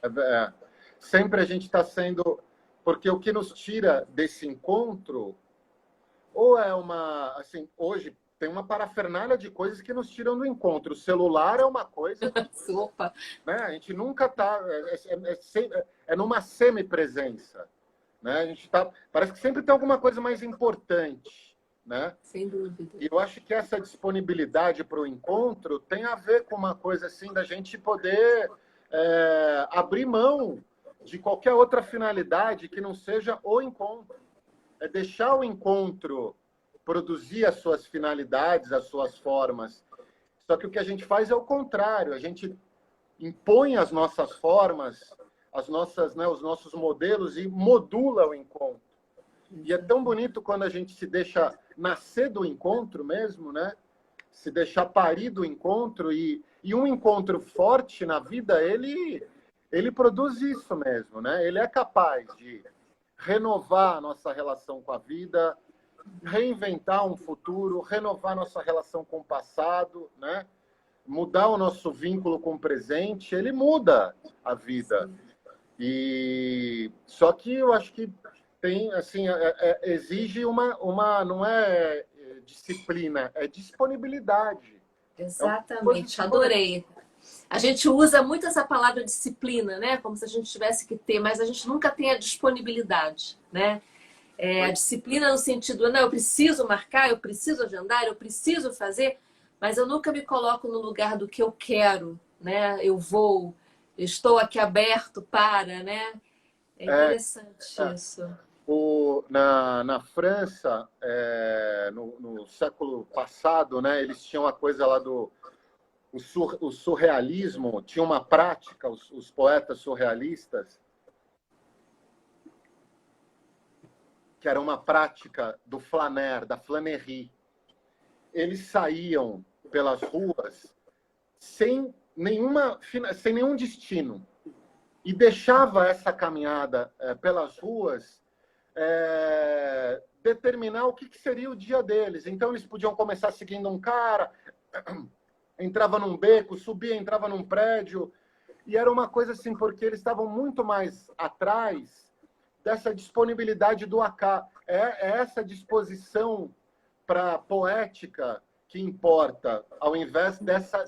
é. Sempre a gente está sendo... Porque o que nos tira desse encontro, ou é uma... Assim, hoje tem uma parafernália de coisas que nos tiram do encontro. O celular é uma coisa que, Opa, né, a gente nunca está... É numa semipresença, né? A gente tá... Parece que sempre tem alguma coisa mais importante, né? sem dúvida. E eu acho que essa disponibilidade para o encontro tem a ver com uma coisa assim da gente poder abrir mão de qualquer outra finalidade que não seja o encontro. É deixar o encontro produzir as suas finalidades, as suas formas. Só que o que a gente faz é o contrário. A gente impõe as nossas formas, né, os nossos modelos e modula o encontro. E é tão bonito quando a gente se deixa nascer do encontro mesmo, né? Se deixar parir do encontro e um encontro forte na vida, ele produz isso mesmo, né? Ele é capaz de renovar a nossa relação com a vida, reinventar um futuro, renovar nossa relação com o passado, né? Mudar o nosso vínculo com o presente, ele muda a vida. E só que eu acho que tem assim exige uma não é disciplina, é disponibilidade. Exatamente, adorei. A gente usa muito essa palavra disciplina, né? Como se a gente tivesse que ter, mas a gente nunca tem a disponibilidade, né? A disciplina no sentido, não, eu preciso marcar, eu preciso agendar, eu preciso fazer, mas eu nunca me coloco no lugar do que eu quero, né? Eu estou aqui aberto para, né? É interessante isso. Na França, no século passado, né, eles tinham a coisa lá o surrealismo, tinha uma prática, os poetas surrealistas, que era uma prática do flaner, da flanerie. Eles saíam pelas ruas sem nenhum destino e deixava essa caminhada pelas ruas determinar o que seria o dia deles. Então eles podiam começar seguindo um cara, entrava num beco, subia, entrava num prédio, e era uma coisa assim, porque eles estavam muito mais atrás dessa disponibilidade do acá. É essa disposição para poética que importa, ao invés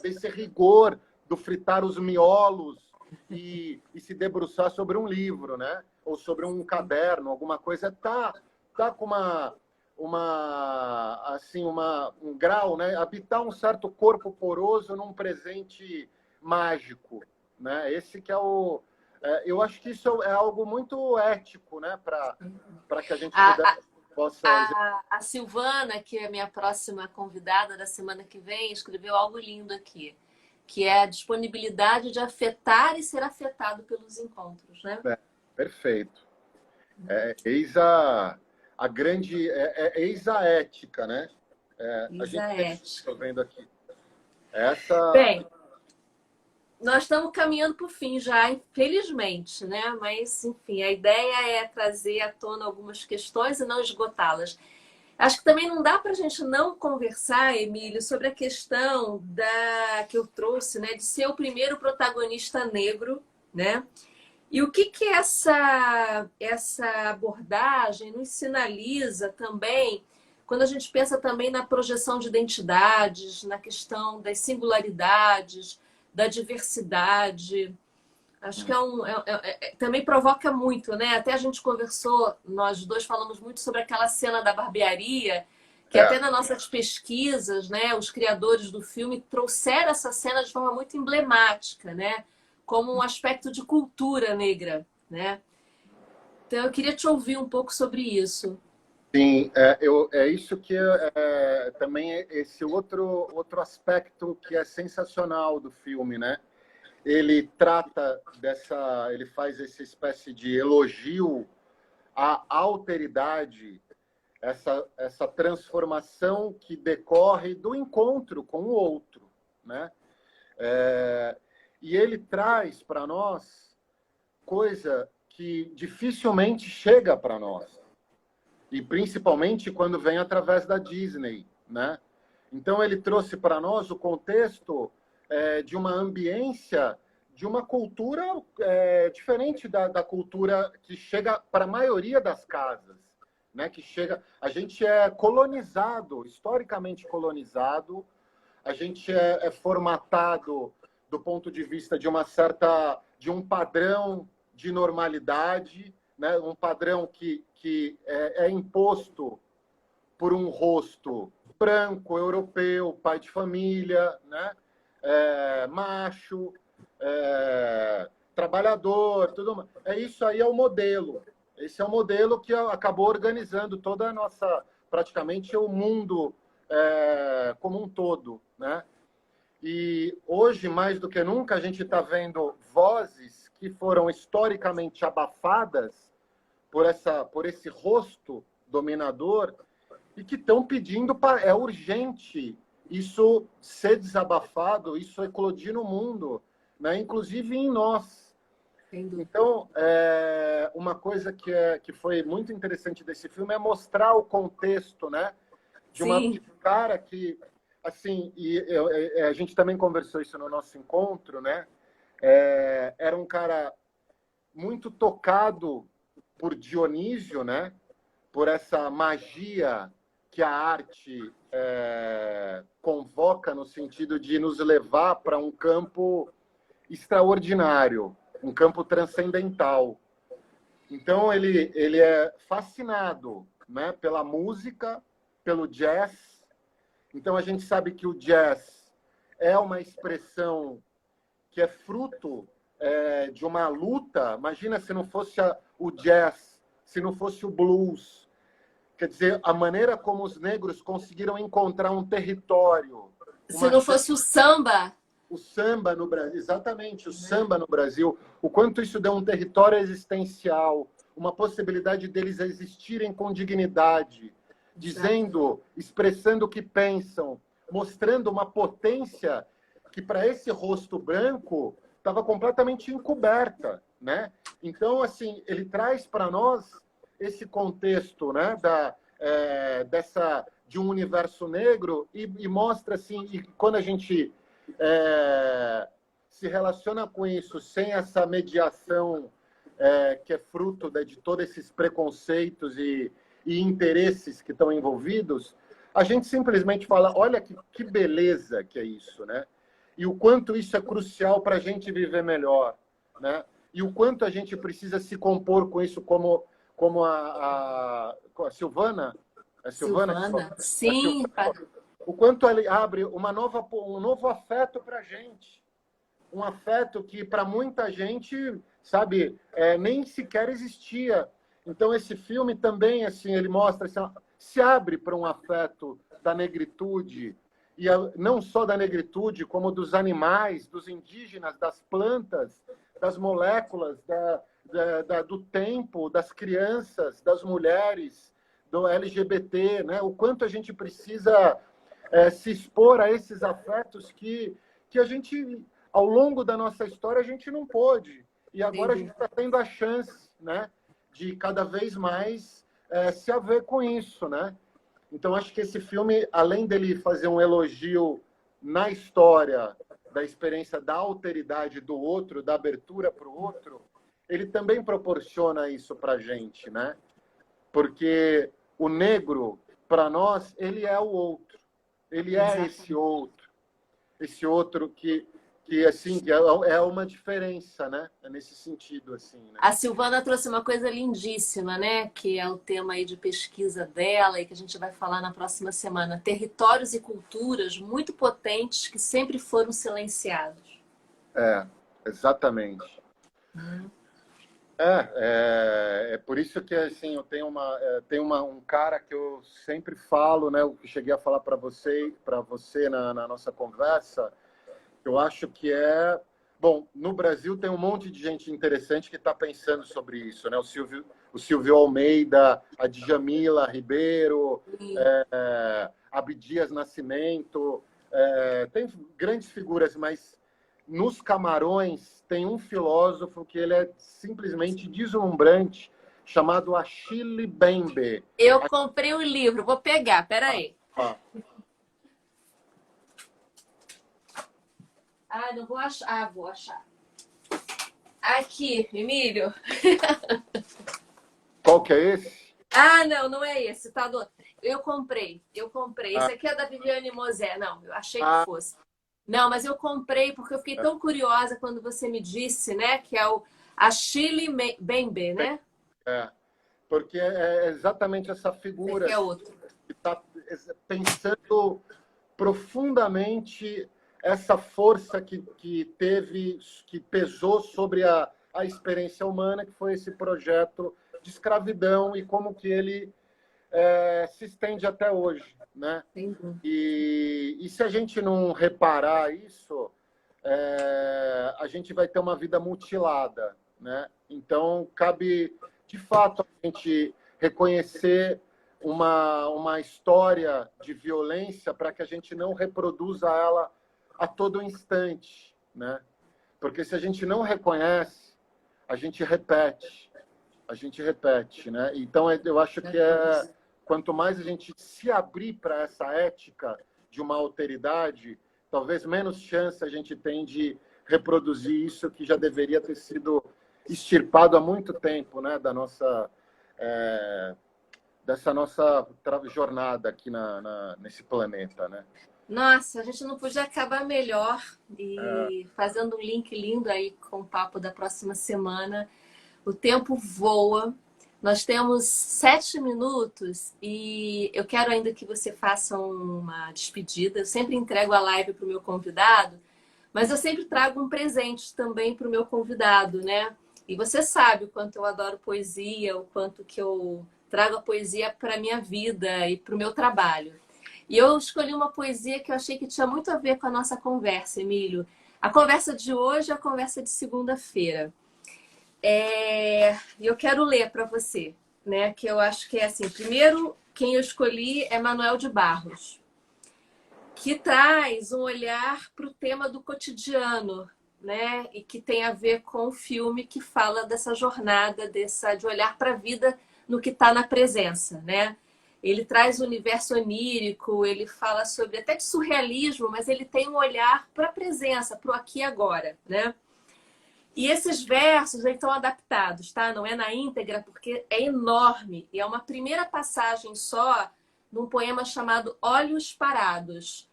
desse rigor do fritar os miolos e se debruçar sobre um livro, né? Ou sobre um caderno, alguma coisa. Tá com um grau, né? Habitar um certo corpo poroso num presente mágico, né? Esse que é eu acho que isso é algo muito ético, né? Para que a gente pudesse possa... A Silvana, que é a minha próxima convidada da semana que vem, escreveu algo lindo aqui, que é a disponibilidade de afetar e ser afetado pelos encontros, né? Perfeito. Eis a grande... eis a ética, né? A Eis gente a tem ética. estou vendo aqui. Essa... Bem, nós estamos caminhando para o fim já, infelizmente, né? Mas, enfim, a ideia é trazer à tona algumas questões e não esgotá-las. Acho que também não dá para a gente não conversar, Emílio, sobre a questão que eu trouxe, né, de ser o primeiro protagonista negro, né? E o que essa abordagem nos sinaliza também quando a gente pensa também na projeção de identidades, na questão das singularidades, da diversidade. Acho que também provoca muito, né? Até a gente conversou, nós dois falamos muito sobre aquela cena da barbearia, que até nas nossas pesquisas, né, os criadores do filme trouxeram essa cena de forma muito emblemática, né? Como um aspecto de cultura negra, né? Então eu queria te ouvir um pouco sobre isso. Sim, é isso que também é esse outro aspecto que é sensacional do filme, né? Ele trata ele faz essa espécie de elogio à alteridade, essa transformação que decorre do encontro com o outro, né? E ele traz para nós coisa que dificilmente chega para nós, e principalmente quando vem através da Disney, né? Então ele trouxe para nós o contexto de uma ambiência, de uma cultura diferente da cultura que chega para a maioria das casas, né? Que chega, a gente é colonizado, historicamente colonizado, a gente é formatado do ponto de vista de um padrão de normalidade, né? Um padrão que é imposto por um rosto branco, europeu, pai de família, né? Macho, trabalhador, tudo mais. Isso aí é o modelo. Esse é o modelo que acabou organizando toda a nossa, praticamente o mundo como um todo, né? E hoje, mais do que nunca, a gente está vendo vozes que foram historicamente abafadas por esse rosto dominador e que estão pedindo é urgente isso ser desabafado, isso eclodir no mundo, né? Inclusive em nós. Então, uma coisa que foi muito interessante desse filme é mostrar o contexto, né? De um cara que, assim, a gente também conversou isso no nosso encontro, né? Era um cara muito tocado por Dionísio, né? Por essa magia que a arte convoca no sentido de nos levar para um campo extraordinário, um campo transcendental. Então ele é fascinado, né? Pela música, pelo jazz. Então a gente sabe que o jazz é uma expressão que é fruto de uma luta. Imagina se não fosse o jazz, se não fosse o blues. Quer dizer, a maneira como os negros conseguiram encontrar um território. Se não fosse o samba. O samba no Brasil, exatamente, o samba no Brasil. O quanto isso deu um território existencial, uma possibilidade deles existirem com dignidade, dizendo, expressando o que pensam, mostrando uma potência que para esse rosto branco estava completamente encoberta, né? Então, assim, ele traz para nós esse contexto, né, de um universo negro e mostra assim, e quando a gente se relaciona com isso sem essa mediação que é fruto de todos esses preconceitos e interesses que estão envolvidos, a gente simplesmente fala, olha que beleza que é isso, né? E o quanto isso é crucial para a gente viver melhor, né? E o quanto a gente precisa se compor com isso, como a Silvana. A Silvana? Sim. O quanto ele abre um novo afeto para a gente. Um afeto que, para muita gente, sabe, nem sequer existia. Então esse filme também, assim, ele mostra, assim, se abre para um afeto da negritude, e não só da negritude, como dos animais, dos indígenas, das plantas, das moléculas, do tempo, das crianças, das mulheres, do LGBT, né? O quanto a gente precisa se expor a esses afetos que a gente, ao longo da nossa história, a gente não pôde. E agora a gente está tendo a chance, né, de cada vez mais se haver com isso, né? Então, acho que esse filme, além dele fazer um elogio na história da experiência da alteridade do outro, da abertura para o outro, ele também proporciona isso para a gente, né? Porque o negro, para nós, ele é o outro. Ele é esse outro que assim, é uma diferença, né? É nesse sentido, assim, né? A Silvana trouxe uma coisa lindíssima, né? Que é o tema aí de pesquisa dela e que a gente vai falar na próxima semana. Territórios e culturas muito potentes que sempre foram silenciados. Exatamente. É por isso que, assim, eu tenho um cara que eu sempre falo, né? Eu cheguei a falar para você na nossa conversa. Eu acho que bom, no Brasil tem um monte de gente interessante que está pensando sobre isso, né? O Silvio Almeida, a Djamila Ribeiro, Abdias Nascimento, tem grandes figuras, mas nos Camarões tem um filósofo que ele é simplesmente deslumbrante, chamado Achille Mbembe. Eu comprei o livro, vou pegar, peraí. Não vou achar. Vou achar. Aqui, Emílio. Qual que é esse? Não é esse. Tá do... Eu comprei. Esse aqui é da Viviane Mosé. Não, eu achei que fosse. Não, mas eu comprei porque eu fiquei tão curiosa quando você me disse, né? Que é o Achille Mbembe, né? Porque é exatamente essa figura esse é outro. Que está pensando profundamente essa força que pesou sobre a experiência humana, que foi esse projeto de escravidão e como que ele se estende até hoje, né? E se a gente não reparar isso, a gente vai ter uma vida mutilada, né? Então, cabe, de fato, a gente reconhecer uma história de violência para que a gente não reproduza ela a todo instante, né? Porque se a gente não reconhece, a gente repete, né? Então, eu acho que quanto mais a gente se abrir para essa ética de uma alteridade, talvez menos chance a gente tem de reproduzir isso que já deveria ter sido extirpado há muito tempo, né? Dessa nossa jornada aqui nesse planeta, né? Nossa, a gente não podia acabar melhor e fazendo um link lindo aí com o papo da próxima semana. O tempo voa. Nós temos 7 minutos e eu quero ainda que você faça uma despedida. Eu sempre entrego a live para o meu convidado, mas eu sempre trago um presente também para o meu convidado, né? E você sabe o quanto eu adoro poesia, o quanto que eu trago a poesia para a minha vida e para o meu trabalho. E eu escolhi uma poesia que eu achei que tinha muito a ver com a nossa conversa, Emílio. A conversa de hoje é a conversa de segunda-feira. E eu quero ler para você, né? Que eu acho que é assim. Primeiro, quem eu escolhi é Manuel de Barros, que traz um olhar para o tema do cotidiano, né? E que tem a ver com o filme que fala dessa jornada, de olhar para a vida no que está na presença, né? Ele traz o universo onírico, ele fala sobre até de surrealismo, mas ele tem um olhar para a presença, para o aqui e agora, né? E esses versos estão adaptados, tá? Não é na íntegra, porque é enorme. E é uma primeira passagem só num poema chamado Olhos Parados,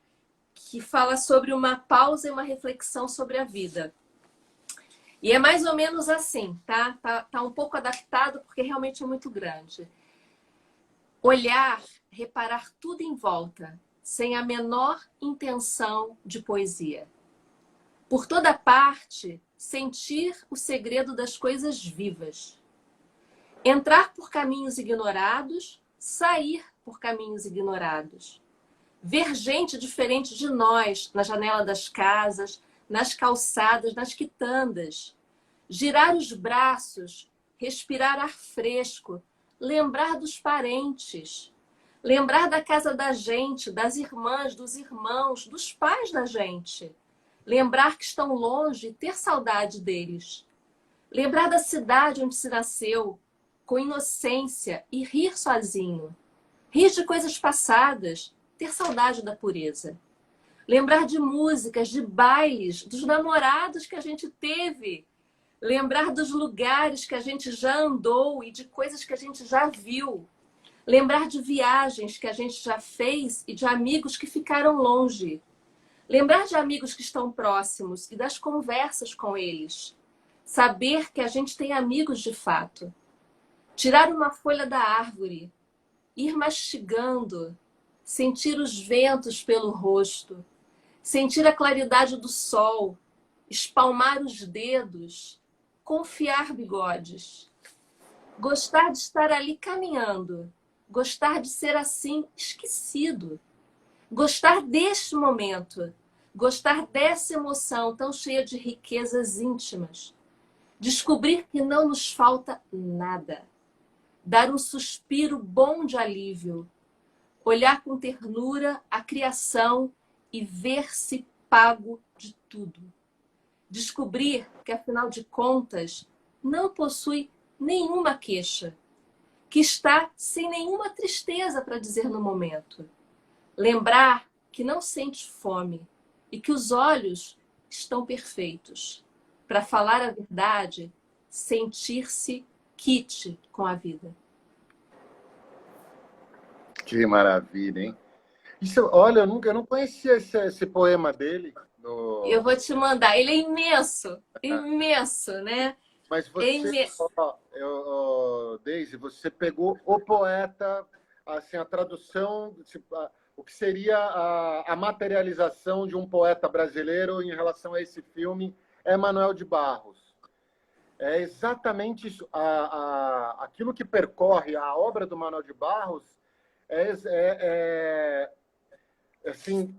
que fala sobre uma pausa e uma reflexão sobre a vida. E é mais ou menos assim, tá? Tá um pouco adaptado porque realmente é muito grande. Olhar, reparar tudo em volta, sem a menor intenção de poesia. Por toda parte, sentir o segredo das coisas vivas. Entrar por caminhos ignorados, sair por caminhos ignorados. Ver gente diferente de nós na janela das casas, nas calçadas, nas quitandas. Girar os braços, respirar ar fresco, lembrar dos parentes. Lembrar da casa da gente, das irmãs, dos irmãos, dos pais da gente. Lembrar que estão longe e ter saudade deles. Lembrar da cidade onde se nasceu, com inocência, e rir sozinho. Rir de coisas passadas, ter saudade da pureza. Lembrar de músicas, de bailes, dos namorados que a gente teve. Lembrar dos lugares que a gente já andou e de coisas que a gente já viu. Lembrar de viagens que a gente já fez e de amigos que ficaram longe. Lembrar de amigos que estão próximos e das conversas com eles. Saber que a gente tem amigos de fato. Tirar uma folha da árvore. Ir mastigando. Sentir os ventos pelo rosto. Sentir a claridade do sol. Espalmar os dedos. Confiar bigodes. Gostar de estar ali caminhando. Gostar de ser assim esquecido. Gostar deste momento. Gostar dessa emoção tão cheia de riquezas íntimas. Descobrir que não nos falta nada. Dar um suspiro bom de alívio. Olhar com ternura a criação e ver-se pago de tudo. Descobrir que, afinal de contas, não possui nenhuma queixa. Que está sem nenhuma tristeza para dizer no momento. Lembrar que não sente fome e que os olhos estão perfeitos. Para falar a verdade, sentir-se quite com a vida. Que maravilha, hein? Isso, olha, eu não conhecia esse poema dele. Eu vou te mandar. Ele é imenso, imenso, né? Mas você, Deise, você pegou o poeta, assim, a tradução, o que seria a materialização de um poeta brasileiro em relação a esse filme, é Manuel de Barros. É exatamente isso. Aquilo que percorre a obra do Manuel de Barros assim,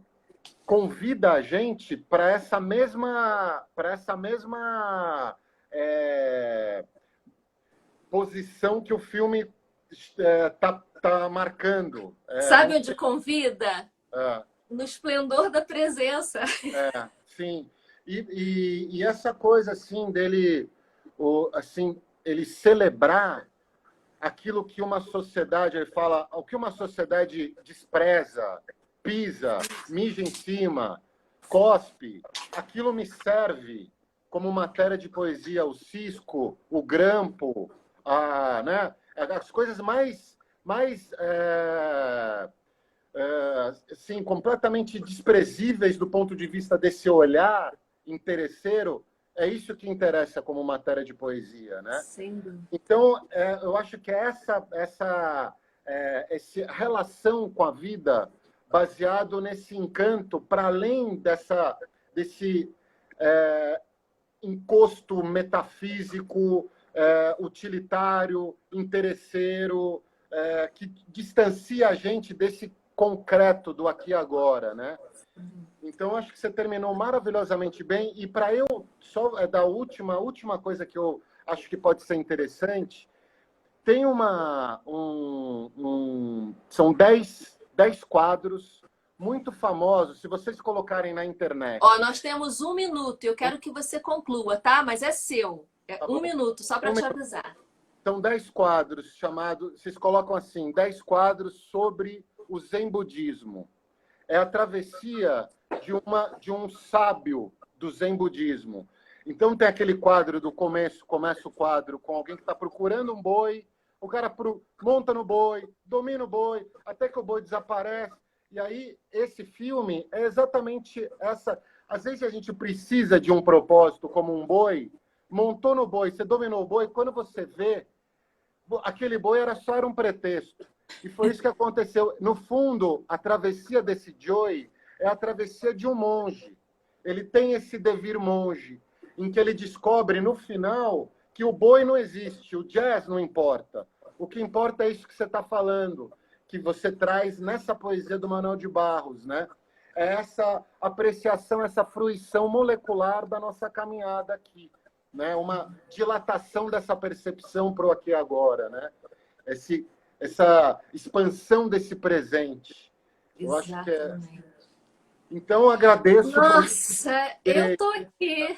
convida a gente para essa mesma posição que o filme tá marcando. Sabe onde convida? No esplendor da presença. Sim. E essa coisa assim dele, assim, ele celebrar aquilo que uma sociedade, ele fala, o que uma sociedade despreza, pisa, mija em cima, cospe, aquilo me serve como matéria de poesia, o cisco, o grampo, né? As coisas mais assim, completamente desprezíveis do ponto de vista desse olhar interesseiro, é isso que interessa como matéria de poesia, né? Sem dúvida. Então, eu acho que essa relação com a vida baseado nesse encanto, para além desse encosto metafísico, utilitário, interesseiro, que distancia a gente desse concreto do aqui e agora, né? Então, acho que você terminou maravilhosamente bem. E para eu, só da última coisa que eu acho que pode ser interessante, tem são 10 quadros muito famosos, se vocês colocarem na internet. Nós temos 1 minuto, eu quero que você conclua, tá? Mas é seu. É 1 minuto, só para te avisar. São 10 quadros chamados, vocês colocam assim, 10 quadros sobre o Zen Budismo. É a travessia de um sábio do Zen Budismo. Então tem aquele quadro do começa o quadro com alguém que está procurando um boi, o cara monta no boi, domina o boi, até que o boi desaparece. E aí esse filme é exatamente essa. Às vezes a gente precisa de um propósito como um boi, montou no boi, você dominou o boi, quando você vê, aquele boi era um pretexto. E foi isso que aconteceu. No fundo, a travessia desse Joy é a travessia de um monge. Ele tem esse devir monge, em que ele descobre, no final, que o boi não existe, o jazz não importa. O que importa é isso que você está falando, que você traz nessa poesia do Manuel de Barros, né? É essa apreciação, essa fruição molecular da nossa caminhada aqui, né? Uma dilatação dessa percepção para o aqui e agora, né? Essa expansão desse presente. Eu acho que é. Então, eu agradeço. Nossa, eu tô aqui.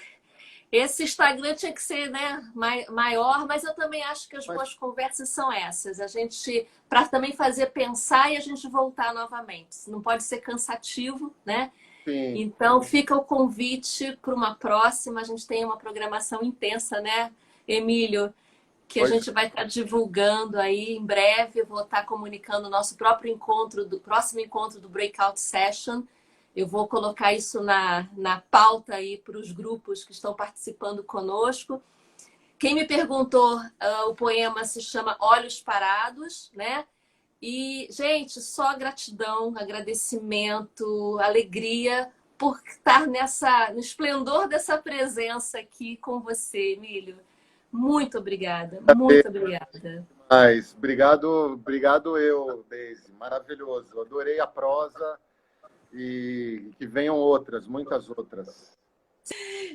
Esse Instagram tinha que ser, né, maior, mas eu também acho que as boas conversas são essas. A gente, para também fazer pensar e a gente voltar novamente. Não pode ser cansativo, né? Sim. Então, fica o convite para uma próxima. A gente tem uma programação intensa, né, Emílio? Que a gente vai estar divulgando aí em breve. Eu vou estar comunicando o nosso próprio encontro, do próximo encontro do Breakout Session. Eu vou colocar isso na pauta aí para os grupos que estão participando conosco. Quem me perguntou, o poema se chama Olhos Parados, né? E, gente, só gratidão, agradecimento, alegria por estar no esplendor dessa presença aqui com você, Emílio. Muito obrigada, muito obrigada. Mas, obrigado eu, Deise. Maravilhoso. Adorei a prosa. E que venham outras, muitas outras.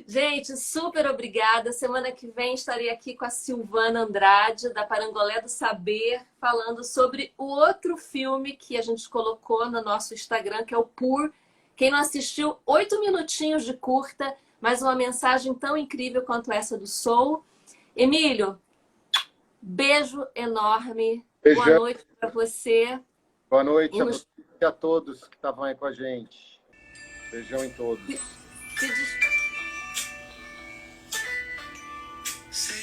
Gente, super obrigada. Semana que vem estarei aqui com a Silvana Andrade, da Parangolé do Saber, falando sobre o outro filme que a gente colocou no nosso Instagram, que é o Pur. Quem não assistiu, 8 minutinhos de curta, mas uma mensagem tão incrível quanto essa do Soul. Emílio, beijo enorme. Beijão. Boa noite para você. Boa noite a você e a todos que estavam aí com a gente. Beijão em todos. Se